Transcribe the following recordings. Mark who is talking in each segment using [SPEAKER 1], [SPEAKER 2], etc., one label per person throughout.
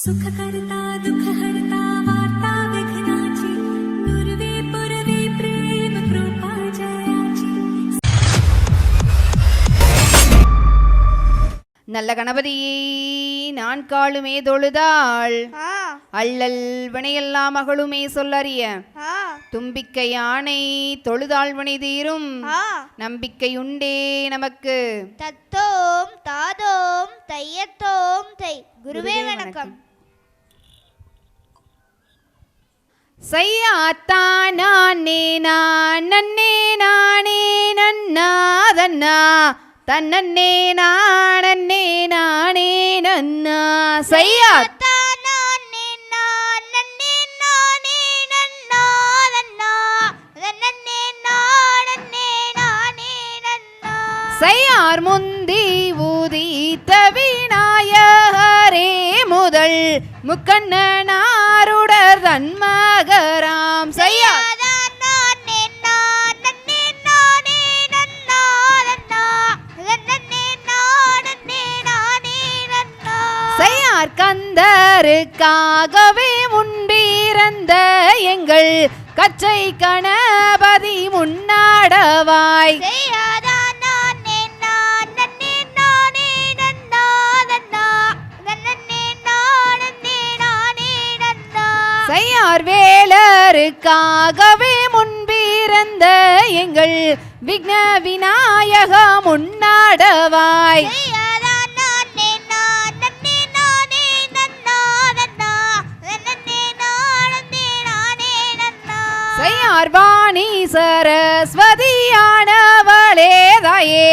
[SPEAKER 1] सुखकर्ता दुःखहर्ता वार्ता विघ्नाची दुर्वे पुरवे प्रेम कृपा जयाची.
[SPEAKER 2] நல்ல கணபதியை நான் காலுமே தொழுதாள் அள்ளல் வினையெல்லாம் மகளுமே சொல்லறிய தும்பிக்கை யானை தொழுதாள் வினை தீரும் நம்பிக்கை உண்டே நமக்கு.
[SPEAKER 3] தத்தோம் தாதோம் தையத்தோம் தை. குருவே வணக்கம்.
[SPEAKER 2] செய்யாத்தானே நன்னே நானே நன்னாதன்னா தன்னே நானே நானே நன்னா.
[SPEAKER 3] செய்யாத்தானே நானே நானே நன்னாதன்னா தன்னே நானே நானே நன்னா.
[SPEAKER 2] செய்யார் முந்தி ஊதித்த விநாயகரே முதல் முக்கண்ணனாருடர் தன்மகராம். செய்யார் கந்தருக்காகவே முன்பிறந்த எங்கள் கச்சை கணபதி முன்னாடவாய். செய்யார் வேலருக்காகவே முன்பிறந்த எங்கள் விக்ன விநாயக முன்னாடவாய். செய்யார் வாணி சரஸ்வதியானவளே தாயே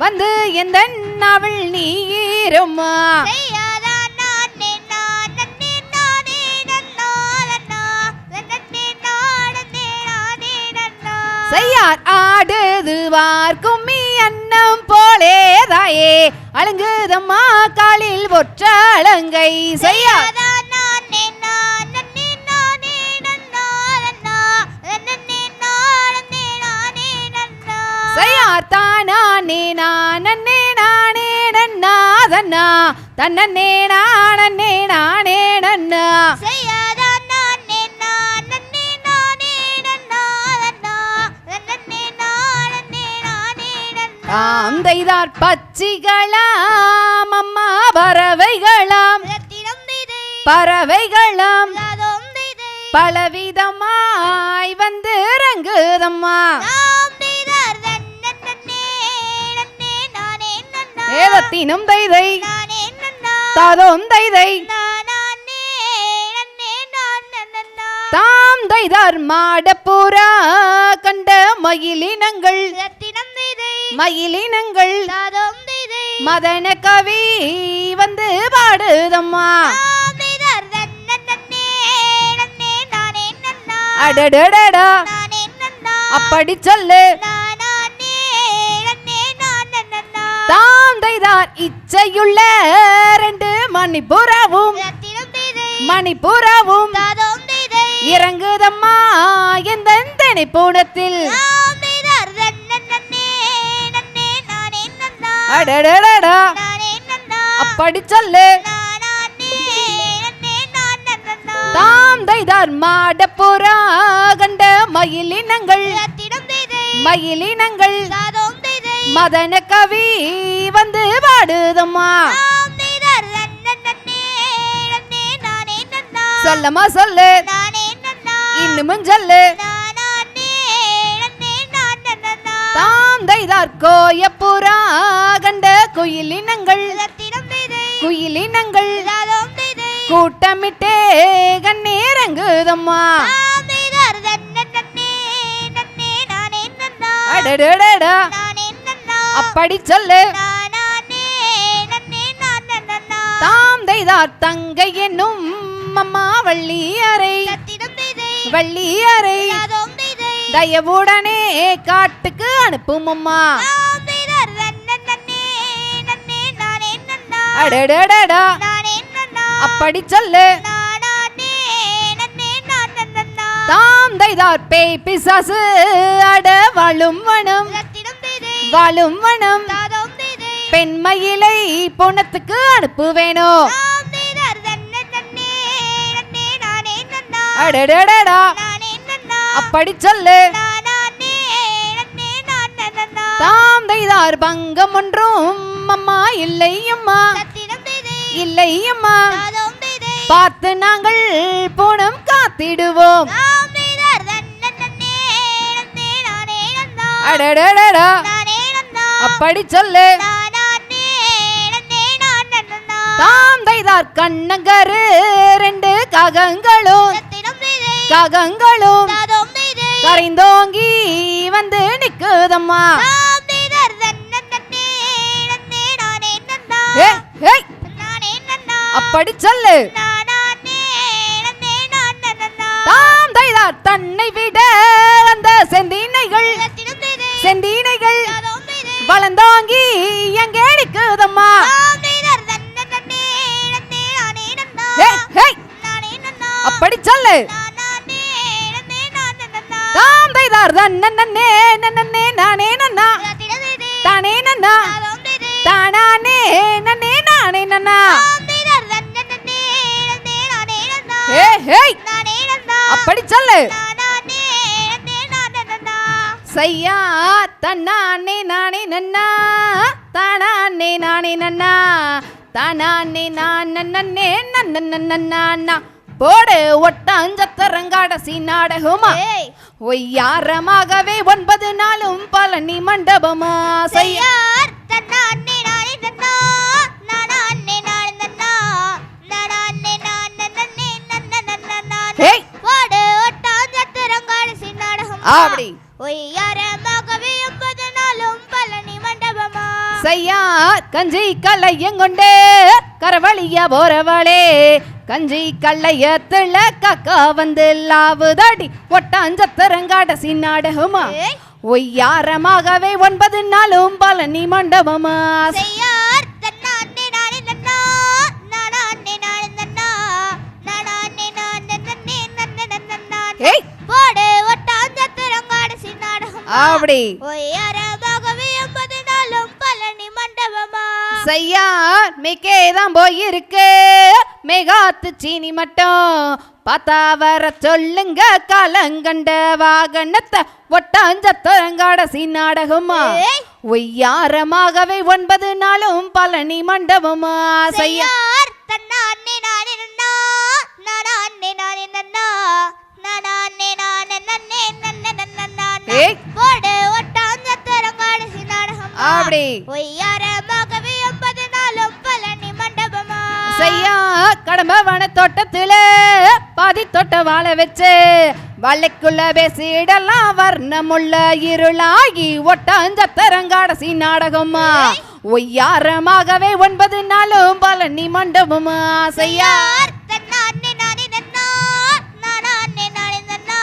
[SPEAKER 2] வந்து எந்த அவள் நீரும்மா. செய்யார் ஆடுதுவார் கும்மி அன்னம் போலே தாயே அலங்குதம்மா காலில் ஒற்றலங்கை. செய்யார் தானே நானே நானே நன்னாதன்னா தன்னே நானே நானே நன்னா. தாம் தைதார் பச்சிகளாம் அம்மா பறவைகளாம் பறவைகளாம் பலவிதமாய் வந்து இறங்குதம்மா. ஏதத்தினும் தைதை தாதோம் தைதை தாம் தைதார் மாடப்புறா கண்ட மயிலினங்கள் மயிலினங்கள் மதன கவி வந்து பாடுதம்மா. அடடடடா அப்படி சொல்லு. தாம் தைதார் இச்சையுள்ள ரெண்டு மணிப்புறவும் மணிப்புறவும் இறங்குதம்மா எந்த நினைப்புணத்தில். அடடடடா அப்படி சொல்லு. தாம் தைதார் மாடப்புறா கண்ட மயிலினங்கள் மயிலினங்கள் மதன கவி வந்து பாடுதம்மா. சொல்லமா சொல்லு இன்னும் சொல்லு. தாம் தைதார் கோயப்புறா கண்ட குயிலினங்கள் குயிலினங்கள் கூட்டமிட்டே கண்ணீரங்குதம்மா. அடடடடா அப்படி சொல்லு. தாம் தைதார் தங்கை என்னும் அம்மா வள்ளியரை வள்ளியரை தயவுடனே காட்டுக்கு அனுப்பும் அம்மா. அடடடடா அப்படி சொல்லு. தாம் தைதார் பேய் பிசாசு அட வாழும் வனம் வாழும் வனம் பெண்மயிலை பொணத்துக்கு அனுப்புவேனோ. அடடடடா
[SPEAKER 3] நானே நன்னா
[SPEAKER 2] அப்படி சொல்லு
[SPEAKER 3] நானே நன்னே நன்னா
[SPEAKER 2] தாம் தைதார் பங்கம் ஒன்றும் அம்மா இல்லை அம்மா
[SPEAKER 3] சத்திரம் தேதே
[SPEAKER 2] இல்லை அம்மா
[SPEAKER 3] தாதோம் தேதே
[SPEAKER 2] பார்த்து நாங்கள் பூனம் காத்திடுவோம்
[SPEAKER 3] தாம் தேதார் நன்னே நன்னே நானே நன்னா
[SPEAKER 2] அடடடடா
[SPEAKER 3] நானே நன்னா
[SPEAKER 2] அப்படி சொல்லு
[SPEAKER 3] நானே நன்னே நன்னா
[SPEAKER 2] தாம் தைதார் கண்ணங்கரு ரெண்டு காகங்களும்
[SPEAKER 3] சத்திரம் தேதே
[SPEAKER 2] காகங்களும்
[SPEAKER 3] தாதோம் தேதே
[SPEAKER 2] கரைந்தோங்கி வந்து நிக்குதம்மா
[SPEAKER 3] தாம் தேதார் நன்னே நன்னே நானே நன்னா
[SPEAKER 2] ஏ ஏய்
[SPEAKER 3] நானே நன்னா
[SPEAKER 2] அப்படி சொல்லு
[SPEAKER 3] நானே நன்னே நன்னா
[SPEAKER 2] தாம் தைதார் தன்னை விட அந்த செந்தீனைகள்
[SPEAKER 3] சத்திரம் தேதே
[SPEAKER 2] செந்தீனைகள்
[SPEAKER 3] தாதோம் தேதே
[SPEAKER 2] வளர்ந்தோங்கி எங்கே நிக்குதம்மா
[SPEAKER 3] தாம் தேதார் நன்னே நன்னே நானே நன்னா
[SPEAKER 2] ஏய் ஏய்
[SPEAKER 3] நானே நன்னா
[SPEAKER 2] அப்படி சொல்லு
[SPEAKER 3] நானே நன்னே நன்னா
[SPEAKER 2] தாம் தைதார் நன்னே நன்னே நானே நன்னா
[SPEAKER 3] சத்திரம் தேதே
[SPEAKER 2] தானே நன்னா
[SPEAKER 3] தாதோம் தேதே
[SPEAKER 2] தானானே நன்னே நானே நன்னா
[SPEAKER 3] தாம் தேதார் நன்னே நன்னே நானே நன்னா
[SPEAKER 2] ஏய் ஏய்
[SPEAKER 3] நானே நன்னா
[SPEAKER 2] அப்படி சொல்லு
[SPEAKER 3] நானே நன்னே நன்னா
[SPEAKER 2] சையா தன்னானே நானே நன்னா தானானே நானே நன்னா தானானே நான் நன்னே நன்னா போடு ஒட்டாஞ்சத்தரங்காடசி நாடகமா
[SPEAKER 3] ஏய்
[SPEAKER 2] ஒய்யாரமாகவே 9 நாளும் பழனி மண்டபமா செய்ய
[SPEAKER 3] செய்யார் தன்னானே நானே நன்னா நானே நானே நன்னா நானே நானே நன்னா
[SPEAKER 2] ஏய்
[SPEAKER 3] போடு ஒட்டாஞ்சத்திரங்காடு சின்னாடகம்
[SPEAKER 2] அப்படி
[SPEAKER 3] ஒய்யாரமாகவே 9 நாளும் பழனி மண்டபமா
[SPEAKER 2] செய்யா கஞ்சி கல்லையங்கொண்டே கரவழிய போறவளே கஞ்சி கல்லையத்துல கக்கா வந்து லாவுதாடி ஒட்டாஞ்சத்தரங்காடசி நாடகமா
[SPEAKER 3] ஏய்
[SPEAKER 2] ஒய்யாரமாகவே 9 நாளும் பழனி மண்டபமா
[SPEAKER 3] செய்யார் தன்னானே நானே நன்னா நானே நானே நன்னா நானே நானே நன்னா
[SPEAKER 2] ஏய்
[SPEAKER 3] போடு ஒட்டாஞ்சத்திரங்காடு சின்னாடகம்
[SPEAKER 2] அப்படி
[SPEAKER 3] ஒய்யாரமாகவே 9 நாளும் பழனி மண்டபமா
[SPEAKER 2] செய்யா மிக்கேதான் போயிருக்கு மேகாத்து சீனி மட்டும் பார்த்தா வர சொல்லுங்க காலங்கண்ட வாகனத்தை ஒட்டாஞ்சத்தரங்காடசி நாடகமா
[SPEAKER 3] ஏய்.
[SPEAKER 2] ஒய்யாரமாகவே 9 நாளும் பழனி மண்டபமா செய்யா
[SPEAKER 3] செய்யார் தன்னானே நானே நன்னா நானே நானே நன்னா நானே நானே நன்னா
[SPEAKER 2] ஏய்
[SPEAKER 3] போடு ஒட்டாஞ்சத்திரங்காடு சின்னாடகம்
[SPEAKER 2] அப்படி
[SPEAKER 3] ஒய்யாரமாகவே 9 நாளும் பழனி மண்டபமா
[SPEAKER 2] செய்யா கடம்பவன தோட்டத்துல பாதி தோட்ட வாழ வச்சு வள்ளைக்குள்ள பேசிடலாம் வர்ணமுள்ள இருளாகி ஒட்டாஞ்சத்தரங்காடசி நாடகமா ஒய்யாரமாகவே 9 நாளும் பழனி மண்டபமா செய்யா
[SPEAKER 3] செய்யார் தன்னானே நானே நன்னா நானே நானே நன்னா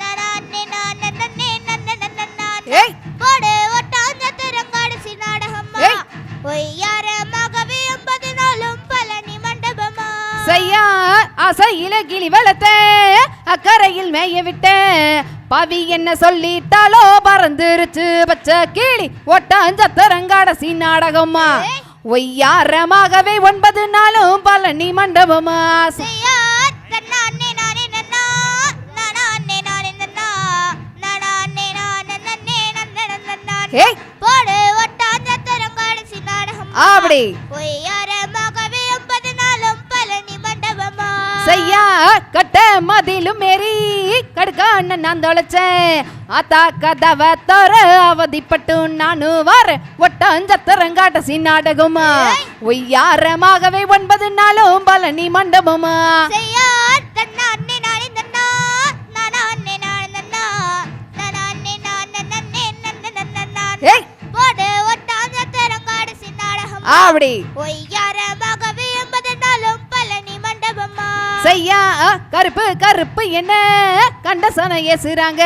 [SPEAKER 3] நானே நானே நன்னா
[SPEAKER 2] ஏய்
[SPEAKER 3] போடு ஒட்டாஞ்சத்திரங்காடு சின்னாடகமா
[SPEAKER 2] ஏய்.
[SPEAKER 3] ஒய்யாரமாகவே 9 நாளும் பழனி மண்டபமா
[SPEAKER 2] செய்யா அசையில கிளி வளர்த்த அக்கறையில் மேய விட்ட பவி என்ன சொல்லிட்டாலோ பறந்துருச்சு பச்சை கிளி ஒட்டாஞ்சத்தரங்காடசி நாடகமா
[SPEAKER 3] ஏய்.
[SPEAKER 2] ஒய்யாரமாகவே 9 நாளும் பழனி மண்டபமா
[SPEAKER 3] செய்யார் தன்னானே நானே நன்னா நானே நானே நன்னா நானே நானே நன்னா
[SPEAKER 2] ஏய்
[SPEAKER 3] போடு ஒட்டாஞ்சத்திரங்காடு சின்னாடகமா
[SPEAKER 2] அப்படி
[SPEAKER 3] ஒய்யாரமாகவே 9 நாளும் பழனி மண்டபமா
[SPEAKER 2] செய்யா கட்ட மதிலும் மேரி கடுக்கான நான் தொலைச்சேன் ஆத்தா கதவ தோற அவதிப்பட்டு நானு வார ஒட்டாஞ்சத்தரங்காடசி நாடகமா ஒய்யாரமாகவே 9 நாளும் பழனி மண்டபமா
[SPEAKER 3] செய்யார் தன்னானே நானே நன்னா நானே நானே நன்னா நானே நானே நன்னா
[SPEAKER 2] ஏய்
[SPEAKER 3] போடு ஒட்டாஞ்சத்திரங்காடு சின்னாடகம்
[SPEAKER 2] அப்படி
[SPEAKER 3] ஒய்யாரமாகவே 9 நாளும் பழனி மண்டபமா
[SPEAKER 2] செய்யா கருப்பு கருப்பு என்ன கண்டசன ஏசுறாங்க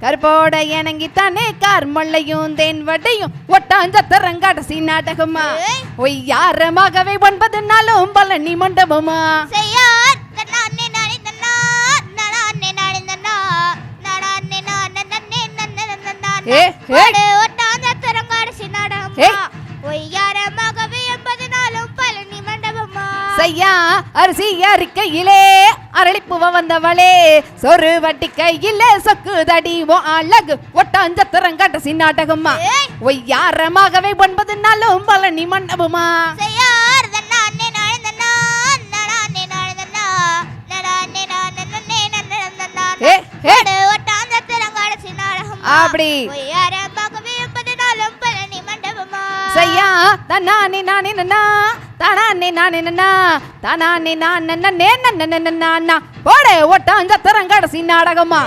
[SPEAKER 2] கருப்போட இணங்கித்தானே கார்மல்லையும் தேன் வடையும் ஒட்டாஞ்சத்தரங்காடசி நாடகமா
[SPEAKER 3] ஏய்.
[SPEAKER 2] ஒய்யாரமாகவே 9 நாளும் பழனி மண்டபமா
[SPEAKER 3] செய்யார் தன்னானே நானே நன்னா நானே நானே நன்னா நானே நானே நன்னா
[SPEAKER 2] ஏ ஏ
[SPEAKER 3] போடு ஒட்டாஞ்சத்திரங்காடு சின்னாடகமா
[SPEAKER 2] ஏய்.
[SPEAKER 3] ஒய்யாரமாகவே 9 நாளும் பழனி மண்டபமா
[SPEAKER 2] செய்யா அரிசி அறிக்கையிலே அரளிப்புவ வந்தவளே சொரு வட்டி கையிலே சொக்கு தடி அழகு ஒட்டாஞ்சத்திரங்காட்ட சின்னாட்டகம்மா ஒய்யாரமாகவே 9 நாளும் பழனி மண்டபமா
[SPEAKER 3] செய்யார் தன்னானே நானே நானே நானே
[SPEAKER 2] ஏ ஏ
[SPEAKER 3] ஒட்டாந்த திரங்காட சின்னாடகம்
[SPEAKER 2] அப்படி
[SPEAKER 3] ஒய்யாரமாகவே 9 நாளும் பழனி மண்டபமா
[SPEAKER 2] செய்யா தன்னானே நானே நன்னா தானே நானே நன்னா தானே நான் நன்னே நன்னே நன்னா போடே ஒட்டாஞ்சத்திரங்காட்ட சின்னாடகம்மா